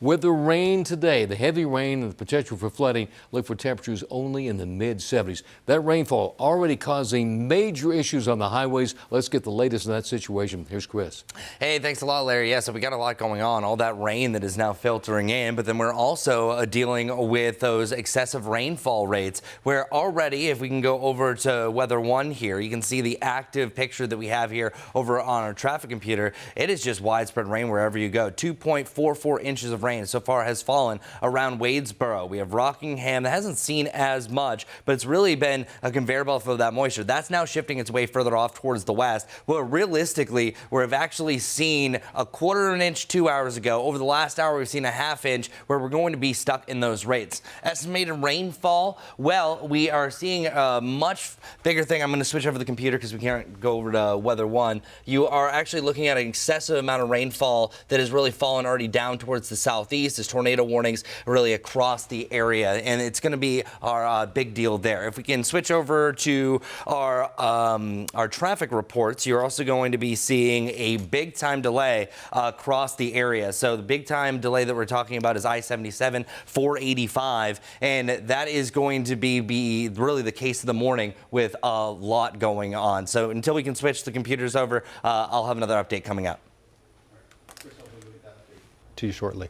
With the rain today, the heavy rain and the potential for flooding, look for temperatures only in the mid-70s. That rainfall already causing major issues on the highways. Let's get the latest in that situation. Here's Chris. Hey, thanks a lot, Larry. Yeah, so we got a lot going on. All that rain that is now filtering in, but then we're also dealing with those excessive rainfall rates where already, if we can go over to Weather 1 here, you can see the active picture that we have here over on our traffic computer. It is just widespread rain wherever you go. 2.44 inches of rain so far has fallen around Wadesboro. We have Rockingham that hasn't seen as much, but it's really been a conveyor belt for that moisture. That's now shifting its way further off towards the west. Well, realistically, we've actually seen a quarter of an inch 2 hours ago. Over the last hour, we've seen a half inch where we're going to be stuck in those rates. Estimated rainfall, well, we are seeing a much bigger thing. I'm going to switch over the computer because we can't go over to Weather 1. You are actually looking at an excessive amount of rainfall that has really fallen already down towards the southeast. There's tornado warnings really across the area, and it's going to be our big deal there. If we can switch over to our traffic reports, you're also going to be seeing a big time delay across the area. So the big time delay that we're talking about is I-77 485, and that is going to be really the case of the morning with a lot going on. So until we can switch the computers over, I'll have another update coming up to you shortly.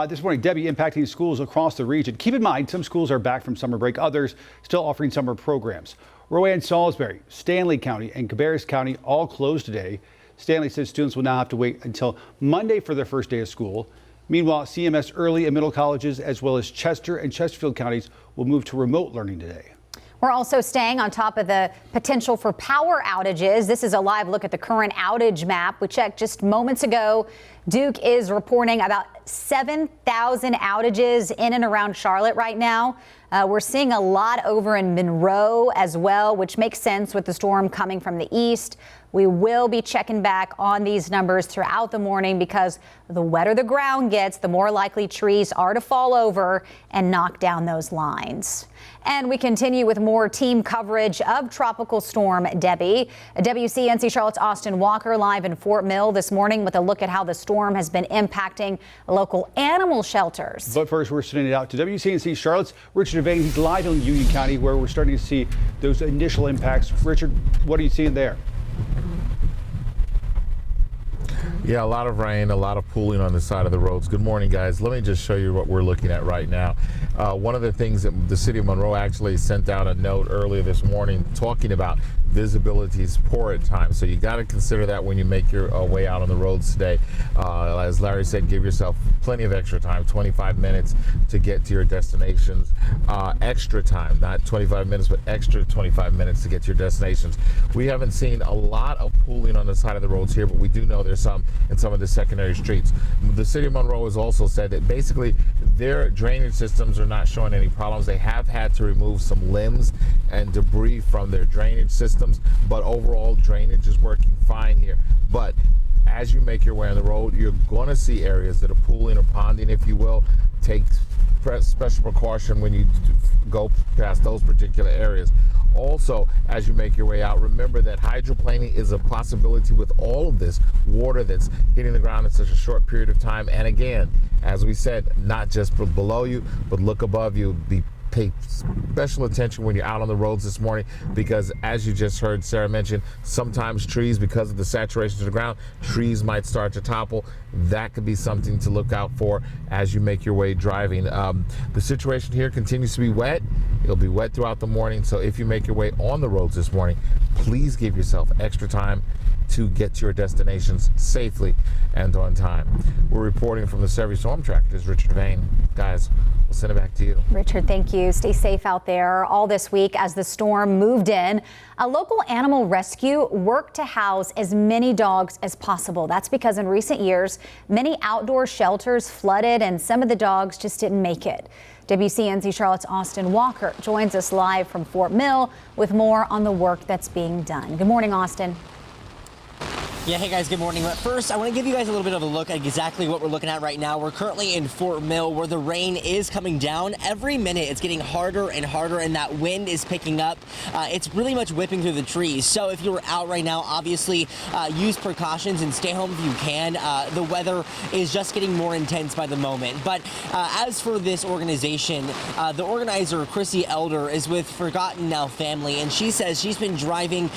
This morning, Debbie impacting schools across the region. Keep in mind, some schools are back from summer break, others still offering summer programs. Rowan, Salisbury, Stanley County, and Cabarrus County all closed today. Stanley says students will now have to wait until Monday for their first day of school. Meanwhile, CMS early and middle colleges, as well as Chester and Chesterfield counties, will move to remote learning today. We're also staying on top of the potential for power outages. This is a live look at the current outage map. We checked just moments ago. Duke is reporting about 7,000 outages in and around Charlotte right now. We're seeing a lot over in Monroe as well, which makes sense with the storm coming from the east. We will be checking back on these numbers throughout the morning because the wetter the ground gets, the more likely trees are to fall over and knock down those lines. And we continue with more team coverage of Tropical Storm Debby. WCNC Charlotte's Austin Walker live in Fort Mill this morning with a look at how the storm has been impacting local animal shelters. But first, we're sending it out to WCNC Charlotte's Richard Devane. He's live in Union County where we're starting to see those initial impacts. Richard, what are you seeing there? Yeah, a lot of rain, a lot of pooling on the side of the roads. Good morning, guys. Let me just show you what we're looking at right now. One of the things that the city of Monroe actually sent out a note earlier this morning talking about visibility is poor at times. So you got to consider that when you make your way out on the roads today. As Larry said, give yourself plenty of extra time, 25 minutes to get to your destinations. Extra time, not 25 minutes, but extra 25 minutes to get to your destinations. We haven't seen a lot of pooling on the side of the roads here, but we do know there's some in some of the secondary streets. The city of Monroe has also said that basically their drainage systems are not showing any problems. They have had to remove some limbs and debris from their drainage systems, but overall drainage is working fine here. But as you make your way on the road, you're going to see areas that are pooling or ponding, if you will. Take special precaution when you go past those particular areas. Also, as you make your way out, remember that hydroplaning is a possibility with all of this water that's hitting the ground in such a short period of time. And again, as we said, not just below you, but look above you. Pay special attention when you're out on the roads this morning, because as you just heard Sarah mention, sometimes trees, because of the saturation of the ground, trees might start to topple. That could be something to look out for as you make your way driving. The situation here continues to be wet. It'll be wet throughout the morning. So if you make your way on the roads this morning, please give yourself extra time to get to your destinations safely and on time. We're reporting from the Surrey Storm Track. It is Richard Devane. Guys, we'll send it back to you. Richard, thank you. Stay safe out there. All this week as the storm moved in, a local animal rescue worked to house as many dogs as possible. That's because in recent years, many outdoor shelters flooded and some of the dogs just didn't make it. WCNC Charlotte's Austin Walker joins us live from Fort Mill with more on the work that's being done. Good morning, Austin. Yeah, hey guys, good morning. But first, I want to give you guys a little bit of a look at exactly what we're looking at right now. We're currently in Fort Mill, where the rain is coming down. Every minute, it's getting harder and harder, and that wind is picking up. It's really much whipping through the trees. So if you're out right now, obviously use precautions and stay home if you can. The weather is just getting more intense by the moment. But as for this organization, the organizer, Chrissy Elder, is with Forgotten Now Family, and she says she's been driving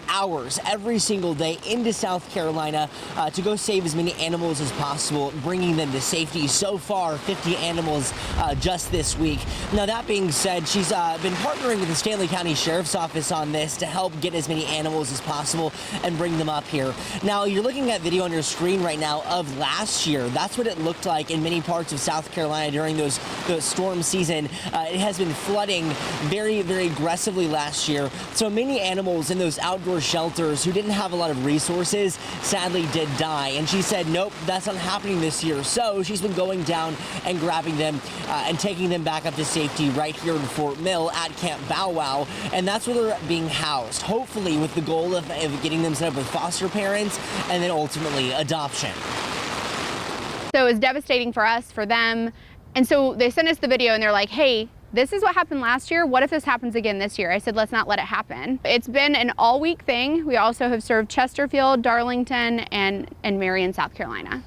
hours every single day into South Carolina to go save as many animals as possible, bringing them to safety. So far, 50 animals just this week. Now, that being said, she's been partnering with the Stanley County Sheriff's Office on this to help get as many animals as possible and bring them up here. Now, you're looking at video on your screen right now of last year. That's what it looked like in many parts of South Carolina during the storm season. It has been flooding very, very aggressively last year. So many animals in those outdoor shelters who didn't have a lot of resources sadly did die. And she said, nope, that's not happening this year. So she's been going down and grabbing them and taking them back up to safety right here in Fort Mill at Camp Bow Wow. And that's where they're being housed, hopefully with the goal of getting them set up with foster parents and then ultimately adoption. So it was devastating for us, for them. And so they sent us the video and they're like, hey, this is what happened last year. What if this happens again this year? I said, let's not let it happen. It's been an all-week thing. We also have served Chesterfield, Darlington, and Marion, South Carolina.